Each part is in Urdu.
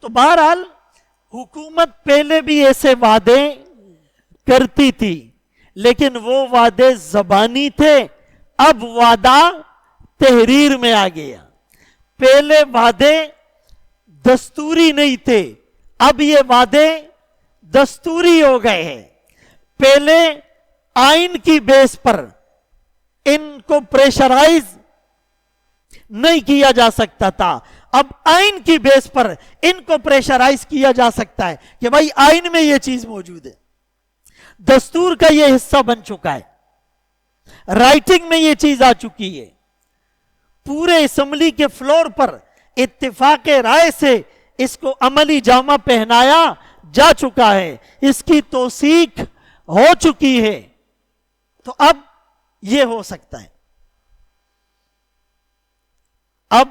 تو بہرحال حکومت پہلے بھی ایسے وعدے کرتی تھی، لیکن وہ وعدے زبانی تھے، اب وعدہ تحریر میں آ گیا۔ پہلے وعدے دستوری نہیں تھے، اب یہ وعدے دستوری ہو گئے ہیں۔ پہلے آئین کی بیس پر ان کو پریشرائز نہیں کیا جا سکتا تھا، اب آئین کی بیس پر ان کو پریشرائز کیا جا سکتا ہے کہ بھائی آئین میں یہ چیز موجود ہے، دستور کا یہ حصہ بن چکا ہے، رائٹنگ میں یہ چیز آ چکی ہے، پورے اسمبلی کے فلور پر اتفاق رائے سے اس کو عملی جامہ پہنایا جا چکا ہے، اس کی توثیق ہو چکی ہے، تو اب یہ ہو سکتا ہے۔ اب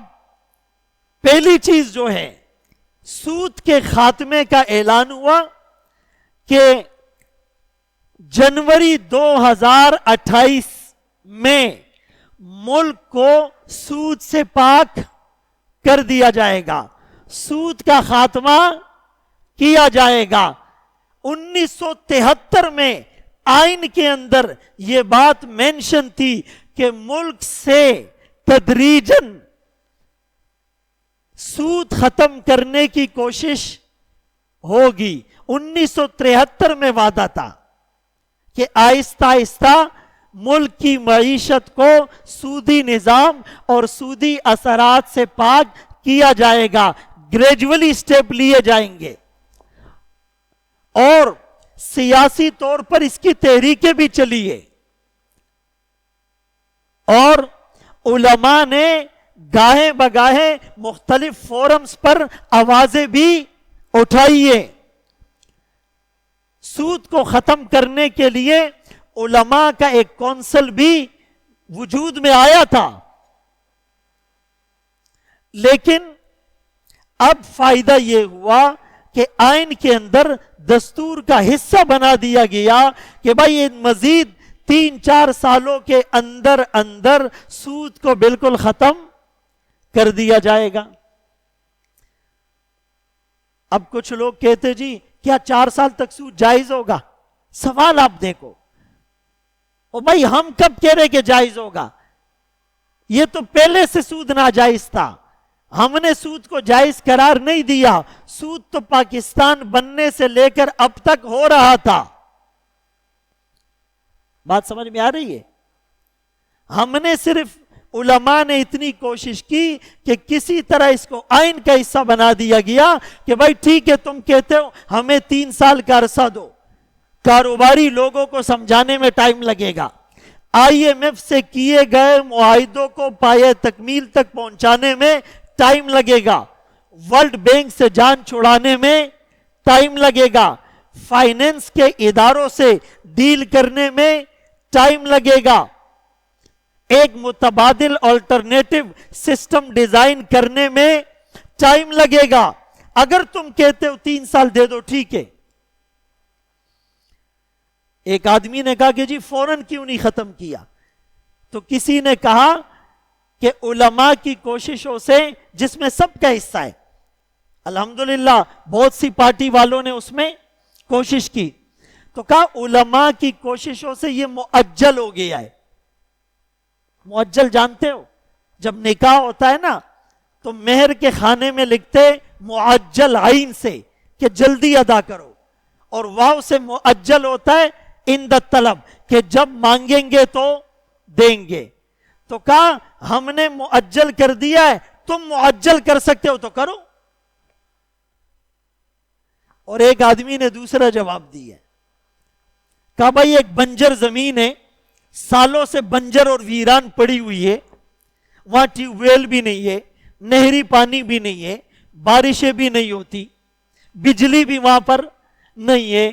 پہلی چیز جو ہے، سود کے خاتمے کا اعلان ہوا کہ جنوری 2028 میں ملک کو سود سے پاک کر دیا جائے گا، سود کا خاتمہ کیا جائے گا۔ 1973 میں آئین کے اندر یہ بات مینشن تھی کہ ملک سے تدریجاً سود ختم کرنے کی کوشش ہوگی۔ 1973 میں وعدہ تھا کہ آہستہ آہستہ ملک کی معیشت کو سودی نظام اور سودی اثرات سے پاک کیا جائے گا، گریجولی سٹیپ لیے جائیں گے، اور سیاسی طور پر اس کی تحریکیں بھی چلی ہے، اور علماء نے گاہے بگاہے مختلف فورمز پر آوازیں بھی اٹھائی ہے۔ سود کو ختم کرنے کے لیے علماء کا ایک کونسل بھی وجود میں آیا تھا، لیکن اب فائدہ یہ ہوا کہ آئین کے اندر دستور کا حصہ بنا دیا گیا کہ بھائی مزید 3-4 سالوں کے اندر اندر سود کو بالکل ختم کر دیا جائے گا۔ اب کچھ لوگ کہتے جی کیا 4 سال تک سود جائز ہوگا؟ سوال آپ دیکھو، او بھائی ہم کب کہہ رہے کہ جائز ہوگا؟ یہ تو پہلے سے سود ناجائز تھا، ہم نے سود کو جائز قرار نہیں دیا، سود تو پاکستان بننے سے لے کر اب تک ہو رہا تھا۔ بات سمجھ میں آ رہی ہے؟ ہم نے صرف علماء نے اتنی کوشش کی کہ کسی طرح اس کو آئین کا حصہ بنا دیا گیا کہ بھائی ٹھیک ہے، تم کہتے ہو ہمیں 3 سال کا عرصہ دو، کاروباری لوگوں کو سمجھانے میں ٹائم لگے گا، آئی ایم ایف سے کیے گئے معاہدوں کو پایہ تکمیل تک پہنچانے میں ٹائم لگے گا، ورلڈ بینک سے جان چھڑانے میں ٹائم لگے گا، فائنینس کے اداروں سے ڈیل کرنے میں ٹائم لگے گا، ایک متبادل آلٹرنیٹو سسٹم ڈیزائن کرنے میں ٹائم لگے گا۔ اگر تم کہتے ہو 3 سال دے دو ٹھیک ہے۔ ایک آدمی نے کہا کہ جی فوراً کیوں نہیں ختم کیا؟ تو کسی نے کہا کہ علماء کی کوششوں سے، جس میں سب کا حصہ ہے، الحمدللہ بہت سی پارٹی والوں نے اس میں کوشش کی، تو کہا علماء کی کوششوں سے یہ مؤجل ہو گیا ہے۔ مؤجل جانتے ہو؟ جب نکاح ہوتا ہے نا تو مہر کے خانے میں لکھتے معجل عین سے کہ جلدی ادا کرو، اور واو سے مؤجل ہوتا ہے ان دا طلب کہ جب مانگیں گے تو دیں گے۔ تو کہا ہم نے مؤجل کر دیا ہے، تم مؤجل کر سکتے ہو تو کرو۔ اور ایک آدمی نے دوسرا جواب دیا، کہا بھائی ایک بنجر زمین ہے، سالوں سے بنجر اور ویران پڑی ہوئی ہے، وہاں ٹیوب ویل بھی نہیں ہے، نہری پانی بھی نہیں ہے، بارشیں بھی نہیں ہوتی، بجلی بھی وہاں پر نہیں ہے،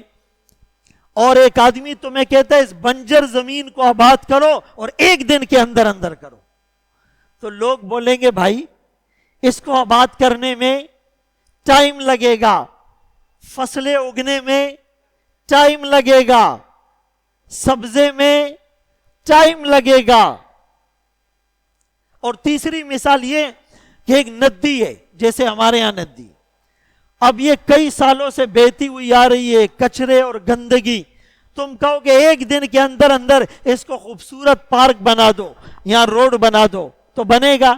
اور ایک آدمی تمہیں کہتا ہے اس بنجر زمین کو آباد کرو اور 1 دن کے اندر اندر کرو، تو لوگ بولیں گے بھائی اس کو آباد کرنے میں ٹائم لگے گا، فصلیں اگنے میں ٹائم لگے گا، سبزے میں ٹائم لگے گا۔ اور تیسری مثال یہ کہ ایک ندی ہے، جیسے ہمارے ہاں ندی، اب یہ کئی سالوں سے بہتی ہوئی آ رہی ہے، کچرے اور گندگی، تم کہو کہ ایک دن کے اندر اندر اس کو خوبصورت پارک بنا دو، یہاں روڈ بنا دو، تو بنے گا؟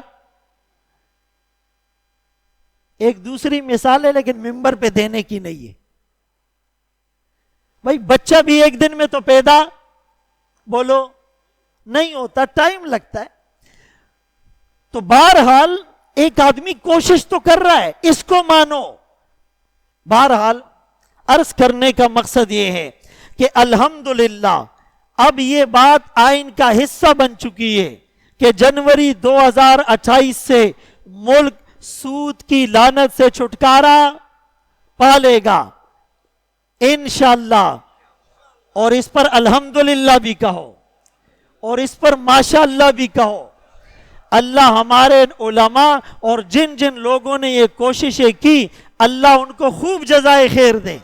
ایک دوسری مثال ہے لیکن ممبر پہ دینے کی نہیں ہے۔ بھائی بچہ بھی ایک دن میں تو پیدا بولو نہیں ہوتا، ٹائم لگتا ہے۔ تو بہرحال ایک آدمی کوشش تو کر رہا ہے، اس کو مانو۔ بہرحال عرض کرنے کا مقصد یہ ہے کہ الحمدللہ اب یہ بات آئین کا حصہ بن چکی ہے کہ جنوری 2028 سے ملک سود کی لعنت سے چھٹکارا پا لے گا انشاءاللہ۔ اور اس پر الحمدللہ بھی کہو، اور اس پر ماشاءاللہ بھی کہو۔ اللہ ہمارے علماء اور جن جن لوگوں نے یہ کوششیں کی، اللہ ان کو خوب جزائے خیر دے۔